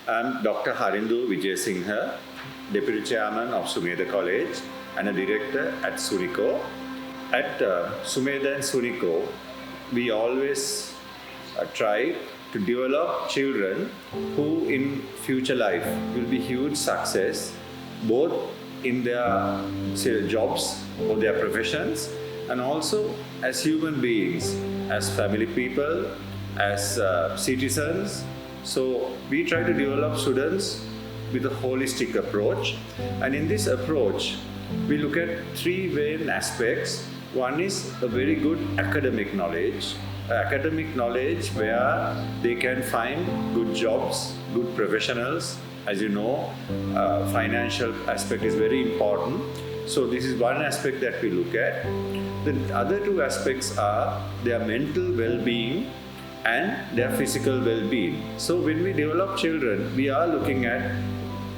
I'm Dr. Harindu Wijesinghe, Deputy Chairman of Sumedha College and a Director at SUNICO. At Sumedha and SUNICO, we always try to develop children who in future life will be huge success both in their jobs or their professions and also as human beings, as family people, as citizens. So we try to develop students with a holistic approach, and in this approach we look at three main aspects. One is a very good academic knowledge where they can find good jobs, good professionals. As you know, financial aspect is very important. So this is one aspect that we look at. The other two aspects are their mental well-being and their physical well-being. So when we develop children, we are looking at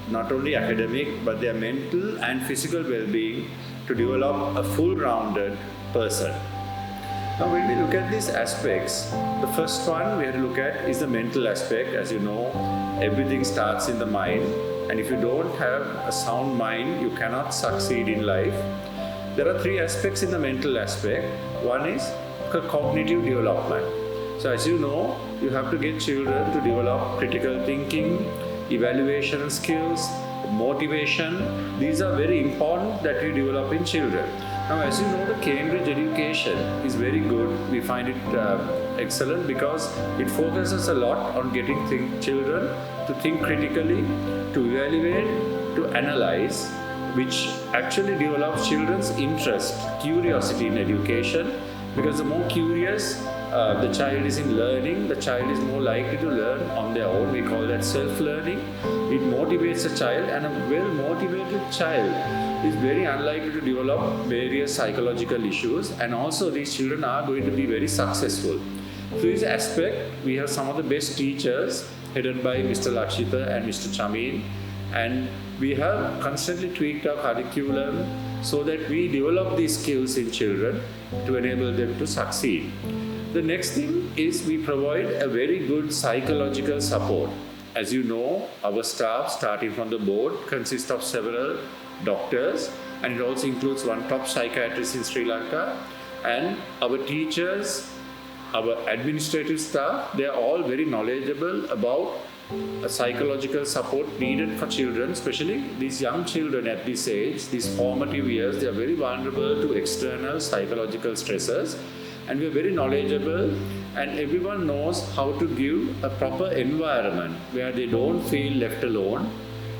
not only academic but their mental and physical well-being to develop a full-rounded person. Now when we look at these aspects, the first one we have to look at is the mental aspect. As you know, everything starts in the mind, and if you don't have a sound mind, you cannot succeed in life. There are three aspects in the mental aspect. One is cognitive development. So as you know, you have to get children to develop critical thinking, evaluation skills, motivation. These are very important that we develop in children. Now, as you know, the Cambridge education is very good. We find it excellent because it focuses a lot on getting children to think critically, to evaluate, to analyze, which actually develops children's interest, curiosity in education. Because the more curious the child is in learning, the child is more likely to learn on their own. We call that self-learning. It motivates a child, and a well-motivated child is very unlikely to develop various psychological issues, and also these children are going to be very successful. Through this aspect, we have some of the best teachers headed by Mr. Lakshita and Mr. Chamin, and we have constantly tweaked our curriculum so that we develop these skills in children to enable them to succeed. The next thing is we provide a very good psychological support. As you know, our staff, starting from the board, consists of several doctors, and it also includes one top psychiatrist in Sri Lanka, and our teachers, our administrative staff, they are all very knowledgeable about psychological support needed for children, especially these young children at this age, these formative years. They are very vulnerable to external psychological stresses, and we are very knowledgeable, and everyone knows how to give a proper environment where they don't feel left alone,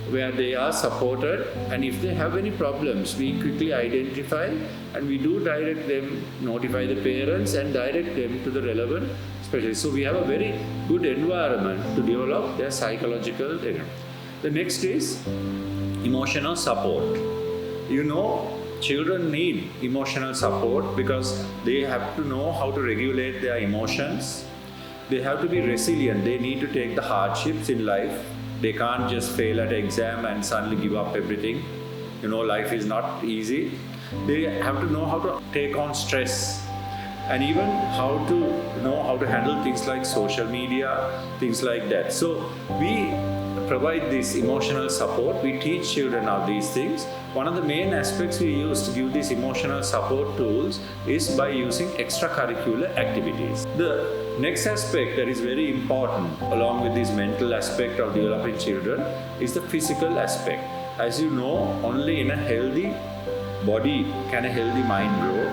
where they are supported, and if they have any problems, we quickly identify and we do direct them, notify the parents and direct them to the relevant specialists. So we have a very good environment to develop their psychological. The next is emotional support. You know, children need emotional support because they have to know how to regulate their emotions. They have to be resilient. They need to take the hardships in life. They can't just fail at an exam and suddenly give up everything. You know, life is not easy. They have to know how to take on stress, and even how to know how to handle things like social media, things like that. So we provide this emotional support. We teach children of these things. One of the main aspects we use to give these emotional support tools is by using extracurricular activities. The next aspect that is very important along with this mental aspect of developing children is the physical aspect. As you know, only in a healthy body can a healthy mind grow,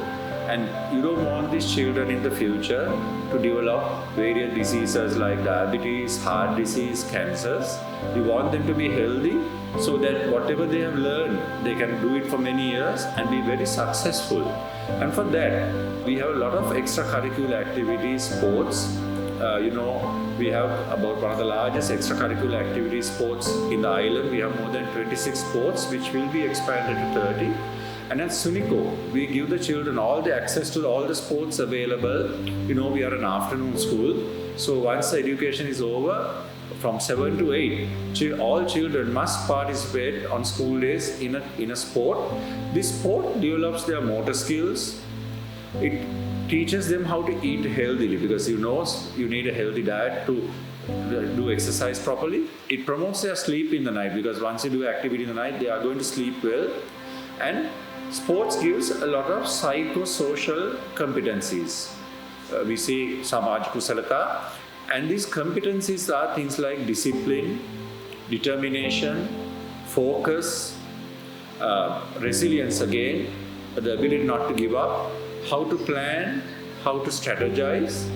and you don't want these children in the future to develop various diseases like diabetes, heart disease, cancers. You want them to be healthy so that whatever they have learned, they can do it for many years and be very successful. And for that, we have a lot of extracurricular activities, sports. We have about one of the largest extracurricular activities sports in the island. We have more than 26 sports, which will be expanded to 30. And at SUNICO, we give the children all the access to all the sports available. You know, we are an afternoon school. So once the education is over, from 7 to 8, all children must participate on school days in a sport. This sport develops their motor skills, It teaches them how to eat healthily, because you need a healthy diet to do exercise properly. It promotes their sleep in the night, because once you do activity in the night, they are going to sleep well. And sports gives a lot of psychosocial competencies. We see Samaj Kusalata, and these competencies are things like discipline, determination, focus, resilience again, the ability not to give up, how to plan, how to strategize,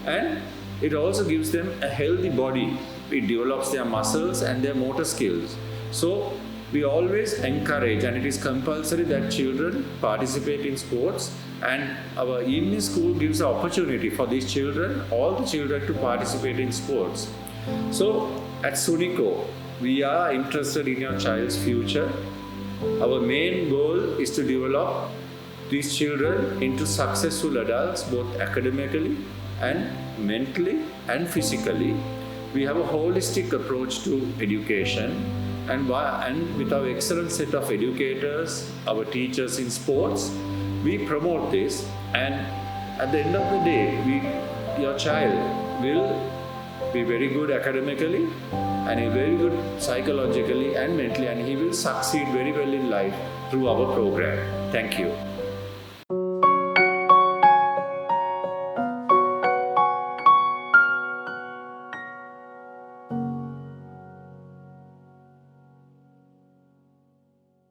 and it also gives them a healthy body. It develops their muscles and their motor skills. So we always encourage, and it is compulsory, that children participate in sports, and our evening school gives an opportunity for these children, all the children, to participate in sports. So at SUNICO, we are interested in your child's future. Our main goal is to develop these children into successful adults, both academically and mentally and physically. We have a holistic approach to education, and with our excellent set of educators, our teachers in sports, we promote this, and at the end of the day, your child will be very good academically, and very good psychologically and mentally, and he will succeed very well in life through our program. Thank you.